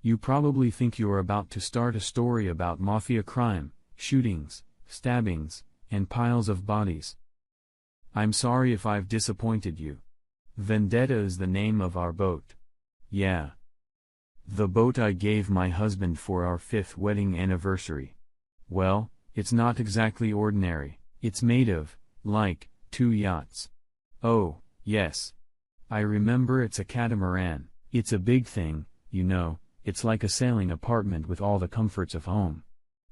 You probably think you're about to start a story about mafia crime, shootings, stabbings, and piles of bodies. I'm sorry if I've disappointed you. Vendetta is the name of our boat. Yeah. The boat I gave my husband for our 5th wedding anniversary. Well, it's not exactly ordinary. It's made of, like, 2 yachts. Oh, yes. I remember it's a catamaran. It's a big thing, you know, it's like a sailing apartment with all the comforts of home.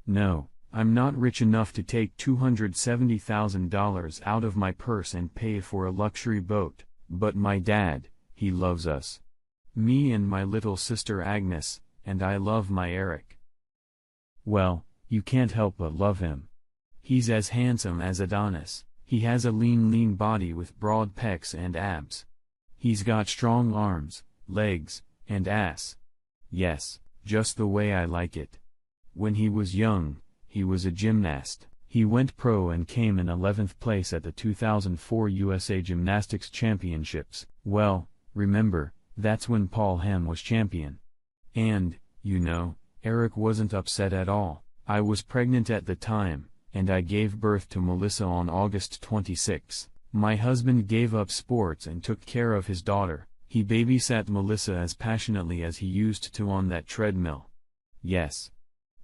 No, I'm not rich enough to take $270,000 out of my purse and pay for a luxury boat, but my dad, he loves us. Me and my little sister Agnes, and I love my Eric. Well, you can't help but love him. He's as handsome as Adonis. He has a lean body with broad pecs and abs. He's got strong arms, legs, and ass. Yes, just the way I like it. When he was young, he was a gymnast. He went pro and came in 11th place at the 2004 USA Gymnastics Championships. Well, remember, that's when Paul Hamm was champion. And, you know, Eric wasn't upset at all. I was pregnant at the time, and I gave birth to Melissa on August 26. My husband gave up sports and took care of his daughter. He babysat Melissa as passionately as he used to on that treadmill. Yes.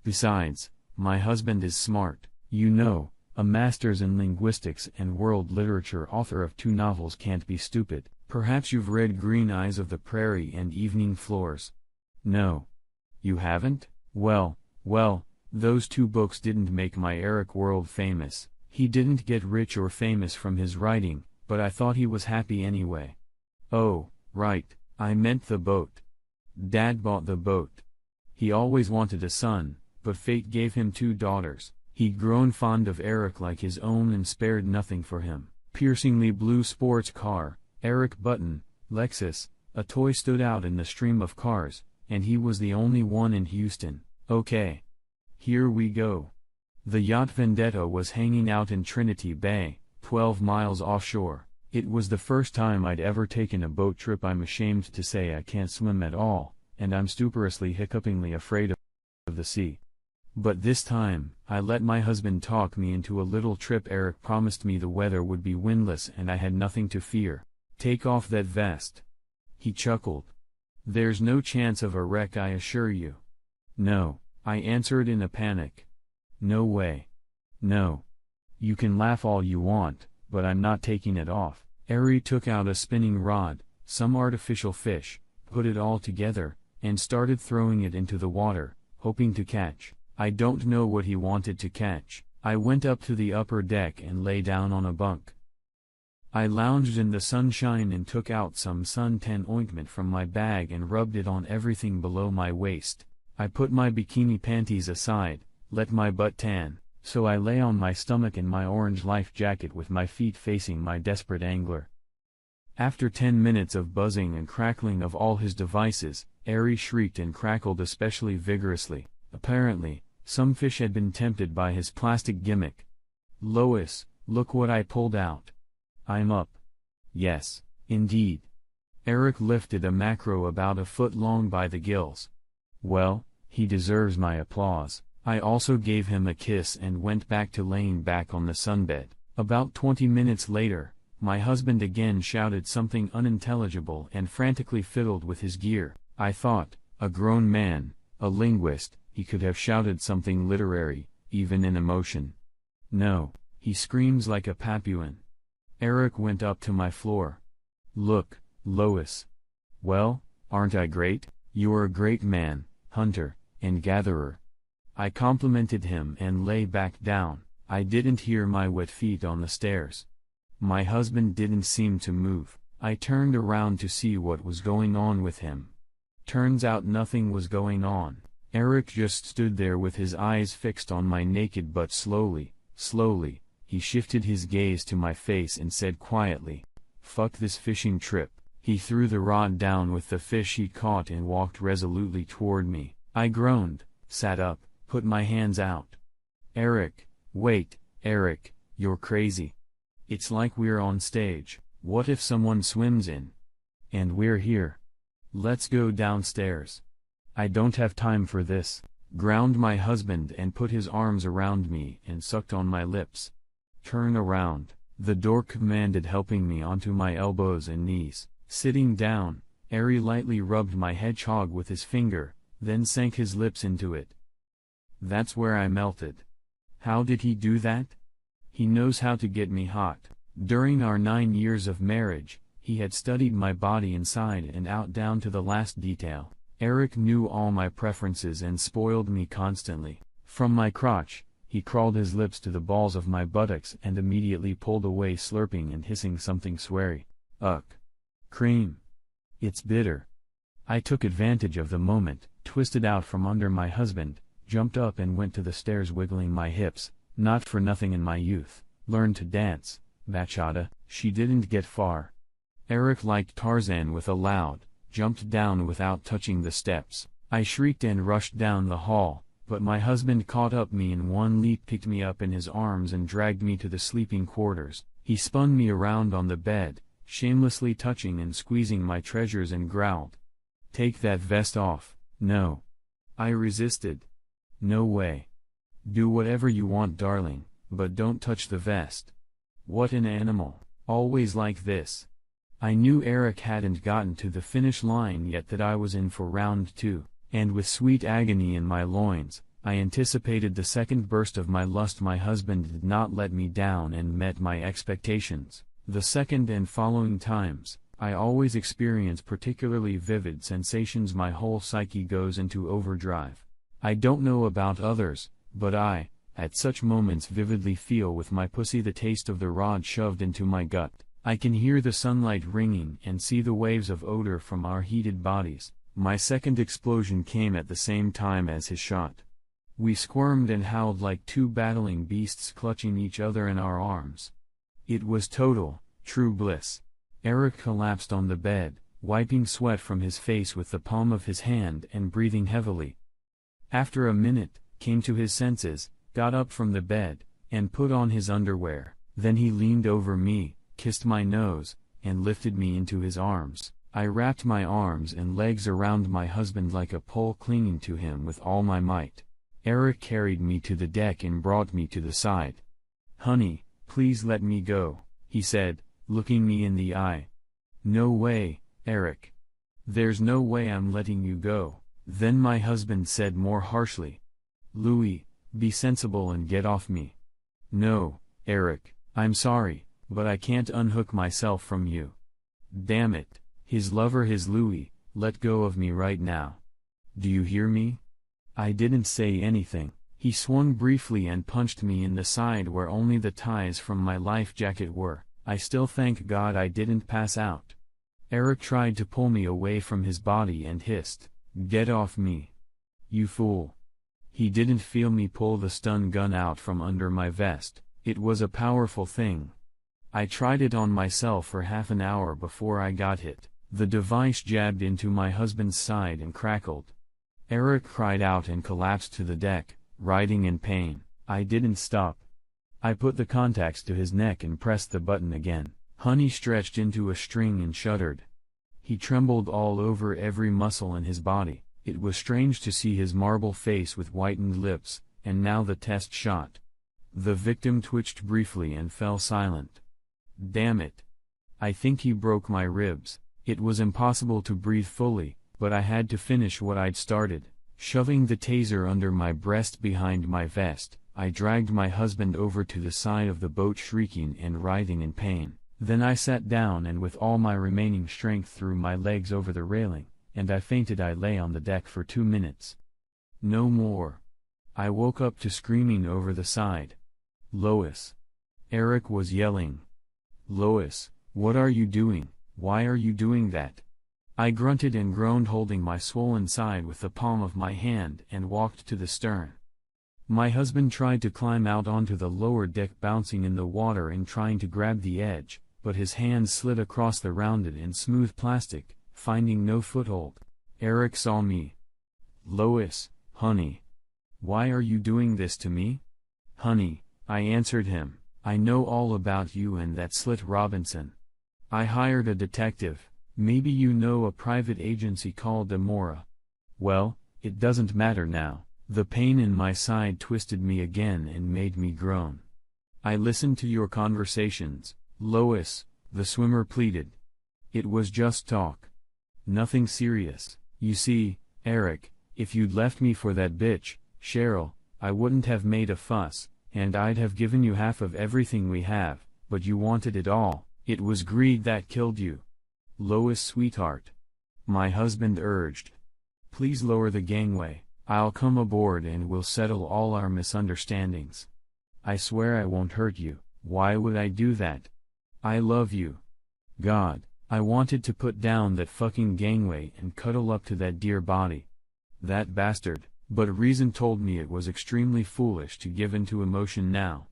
Besides, my husband is smart, you know, a master's in linguistics and world literature, author of 2 novels. Can't be stupid. Perhaps you've read Green Eyes of the Prairie and Evening Floors. No. You haven't? Well, those 2 books didn't make my Eric world famous. He didn't get rich or famous from his writing, but I thought he was happy anyway. Oh, right, I meant the boat. Dad bought the boat. He always wanted a son, but fate gave him 2 daughters. He'd grown fond of Eric like his own and spared nothing for him. Piercingly blue sports car, Eric Button, Lexus, a toy stood out in the stream of cars, and he was the only one in Houston. Okay. Here we go. The yacht Vendetta was hanging out in Trinity Bay, 12 miles offshore. It was the first time I'd ever taken a boat trip. I'm ashamed to say I can't swim at all, and I'm stuperously hiccupingly afraid of the sea. But this time, I let my husband talk me into a little trip. Eric promised me the weather would be windless and I had nothing to fear. Take off that vest. He chuckled. There's no chance of a wreck, I assure you. No, I answered in a panic. No way. No. You can laugh all you want, but I'm not taking it off. Ari took out a spinning rod, some artificial fish, put it all together, and started throwing it into the water, hoping to catch. I don't know what he wanted to catch. I went up to the upper deck and lay down on a bunk. I lounged in the sunshine and took out some suntan ointment from my bag and rubbed it on everything below my waist. I put my bikini panties aside, let my butt tan, so I lay on my stomach in my orange life jacket with my feet facing my desperate angler. After 10 minutes of buzzing and crackling of all his devices, Ari shrieked and crackled especially vigorously. Apparently, some fish had been tempted by his plastic gimmick. Lois, look what I pulled out. I'm up. Yes, indeed. Eric lifted a macro about a foot long by the gills. Well, he deserves my applause. I also gave him a kiss and went back to laying back on the sunbed. About 20 minutes later, my husband again shouted something unintelligible and frantically fiddled with his gear. I thought, a grown man, a linguist, he could have shouted something literary, even in emotion. No, he screams like a Papuan. Eric went up to my floor. Look, Lois. Well, aren't I great? You're a great man, hunter, and gatherer. I complimented him and lay back down. I didn't hear my wet feet on the stairs. My husband didn't seem to move. I turned around to see what was going on with him. Turns out nothing was going on. Eric just stood there with his eyes fixed on my naked butt. Slowly, he shifted his gaze to my face and said quietly, "Fuck this fishing trip." He threw the rod down with the fish he caught and walked resolutely toward me. I groaned, sat up, put my hands out. Eric, wait, Eric, you're crazy. It's like we're on stage. What if someone swims in? And we're here. Let's go downstairs. I don't have time for this, ground my husband and put his arms around me and sucked on my lips. Turn around, the door commanded, helping me onto my elbows and knees. Sitting down, Ari lightly rubbed my hedgehog with his finger, then sank his lips into it. That's where I melted. How did he do that? He knows how to get me hot. During our 9 years of marriage, he had studied my body inside and out down to the last detail. Eric knew all my preferences and spoiled me constantly. From my crotch, he crawled his lips to the balls of my buttocks and immediately pulled away, slurping and hissing something sweary. Ugh. Cream. It's bitter. I took advantage of the moment, twisted out from under my husband, jumped up and went to the stairs, wiggling my hips. Not for nothing in my youth, learned to dance, bachata. She didn't get far. Eric, like Tarzan with a loud, jumped down without touching the steps. I shrieked and rushed down the hall, but my husband caught up me in one leap, picked me up in his arms and dragged me to the sleeping quarters. He spun me around on the bed, shamelessly touching and squeezing my treasures, and growled, "Take that vest off." No. I resisted. "No way. Do whatever you want, darling, but don't touch the vest." What an animal, always like this. I knew Eric hadn't gotten to the finish line yet, that I was in for round 2, and with sweet agony in my loins, I anticipated the second burst of my lust. My husband did not let me down and met my expectations. The second and following times, I always experience particularly vivid sensations. My whole psyche goes into overdrive. I don't know about others, but I, at such moments, vividly feel with my pussy the taste of the rod shoved into my gut. I can hear the sunlight ringing and see the waves of odor from our heated bodies. My second explosion came at the same time as his shot. We squirmed and howled like two battling beasts, clutching each other in our arms. It was total, true bliss. Eric collapsed on the bed, wiping sweat from his face with the palm of his hand and breathing heavily. After a minute, came to his senses, got up from the bed, and put on his underwear. Then he leaned over me, kissed my nose, and lifted me into his arms. I wrapped my arms and legs around my husband like a pole, clinging to him with all my might. Eric carried me to the deck and brought me to the side. "Honey, please let me go," he said, looking me in the eye. "No way, Eric. There's no way I'm letting you go." Then my husband said more harshly, "Louis, be sensible and get off me." "No, Eric, I'm sorry, but I can't unhook myself from you." Damn it, his lover, his Louis, let go of me right now. Do you hear me? I didn't say anything. He swung briefly and punched me in the side where only the ties from my life jacket were. I still thank God I didn't pass out. Eric tried to pull me away from his body and hissed, "Get off me. You fool." He didn't feel me pull the stun gun out from under my vest. It was a powerful thing. I tried it on myself for half an hour before I got hit. The device jabbed into my husband's side and crackled. Eric cried out and collapsed to the deck, writhing in pain. I didn't stop. I put the contacts to his neck and pressed the button again. Honey stretched into a string and shuddered. He trembled all over, every muscle in his body. It was strange to see his marble face with whitened lips, and now the test shot. The victim twitched briefly and fell silent. Damn it. I think he broke my ribs. It was impossible to breathe fully, but I had to finish what I'd started. Shoving the taser under my breast behind my vest, I dragged my husband over to the side of the boat, shrieking and writhing in pain. Then I sat down and with all my remaining strength threw my legs over the railing, and I fainted. I lay on the deck for 2 minutes. No more. I woke up to screaming over the side. "Lois!" Eric was yelling. "Lois, what are you doing? Why are you doing that?" I grunted and groaned, holding my swollen side with the palm of my hand, and walked to the stern. My husband tried to climb out onto the lower deck, bouncing in the water and trying to grab the edge, but his hands slid across the rounded and smooth plastic, finding no foothold. Eric saw me. "Lois, honey. Why are you doing this to me?" "Honey," I answered him, "I know all about you and that slit Robinson. I hired a detective. Maybe you know a private agency called Amora. Well, It doesn't matter now. The pain in my side twisted me again and made me groan. I listened to your conversations, Lois, the swimmer pleaded. It was just talk. Nothing serious. You see, Eric, if you'd left me for that bitch, Cheryl, I wouldn't have made a fuss, and I'd have given you half of everything we have, but you wanted it all. It was greed that killed you. Lois, sweetheart. My husband urged. Please lower the gangway. I'll come aboard and we'll settle all our misunderstandings. I swear I won't hurt you. Why would I do that? I love you. God, I wanted to put down that fucking gangway and cuddle up to that dear body. That bastard, but reason told me it was extremely foolish to give in to emotion now.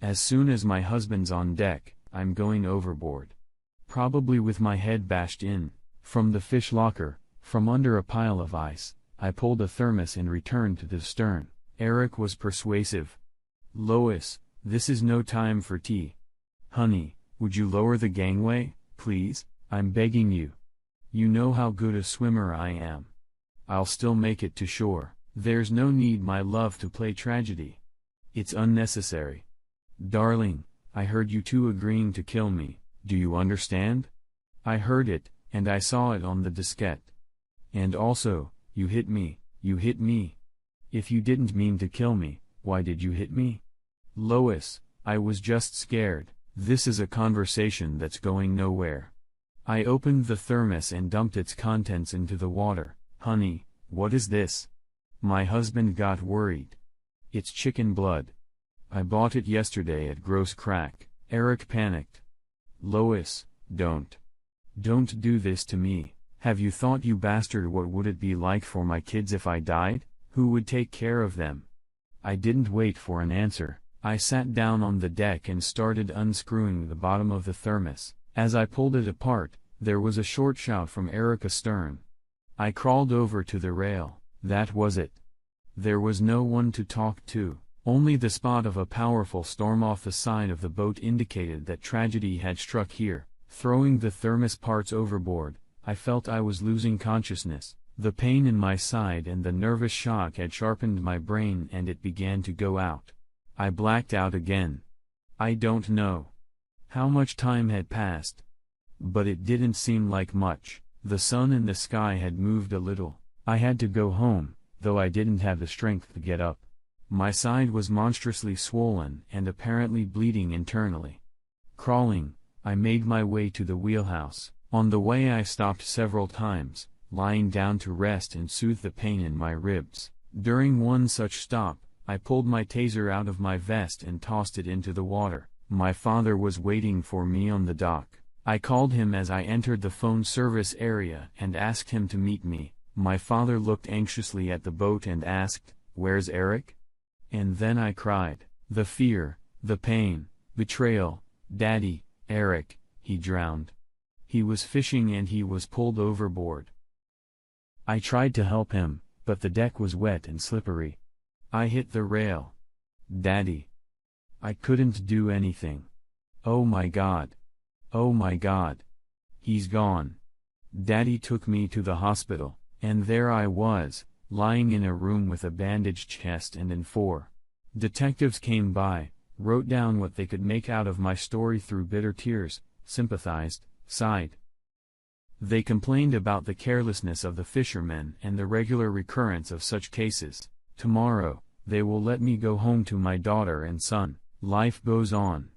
As soon as my husband's on deck, I'm going overboard. Probably with my head bashed in. From the fish locker, from under a pile of ice, I pulled a thermos and returned to the stern. Eric was persuasive. Lois, this is no time for tea. Honey, would you lower the gangway, please? I'm begging you. You know how good a swimmer I am. I'll still make it to shore. There's no need, my love, to play tragedy. It's unnecessary. Darling, I heard you two agreeing to kill me. Do you understand? I heard it, and I saw it on the diskette. And also, you hit me. You hit me. If you didn't mean to kill me, why did you hit me? Lois, I was just scared. This is a conversation that's going nowhere. I opened the thermos and dumped its contents into the water. Honey, what is this? My husband got worried. It's chicken blood. I bought it yesterday at Gross Crack. Eric panicked. Lois, don't. Don't do this to me. Have you thought, you bastard, what would it be like for my kids if I died? Who would take care of them? I didn't wait for an answer. I sat down on the deck and started unscrewing the bottom of the thermos. As I pulled it apart, there was a short shout from Eric astern. I crawled over to the rail. That was it. There was no one to talk to. Only the spot of a powerful storm off the side of the boat indicated that tragedy had struck here. Throwing the thermos parts overboard, I felt I was losing consciousness. The pain in my side and the nervous shock had sharpened my brain and it began to go out. I blacked out again. I don't know how much time had passed. But it didn't seem like much. The sun in the sky had moved a little. I had to go home, though I didn't have the strength to get up. My side was monstrously swollen and apparently bleeding internally. Crawling, I made my way to the wheelhouse. On the way I stopped several times, lying down to rest and soothe the pain in my ribs. During one such stop, I pulled my taser out of my vest and tossed it into the water. My father was waiting for me on the dock. I called him as I entered the phone service area and asked him to meet me. My father looked anxiously at the boat and asked, "Where's Eric?" And then I cried. The fear, the pain, betrayal. Daddy, Eric, he drowned. He was fishing and he was pulled overboard. I tried to help him, but the deck was wet and slippery. I hit the rail. Daddy. I couldn't do anything. Oh my God. Oh my God. He's gone. Daddy took me to the hospital, and there I was, lying in a room with a bandaged chest, and in 4 detectives came by, wrote down what they could make out of my story through bitter tears, sympathized, sighed. They complained about the carelessness of the fishermen and the regular recurrence of such cases. Tomorrow, they will let me go home to my daughter and son. Life goes on.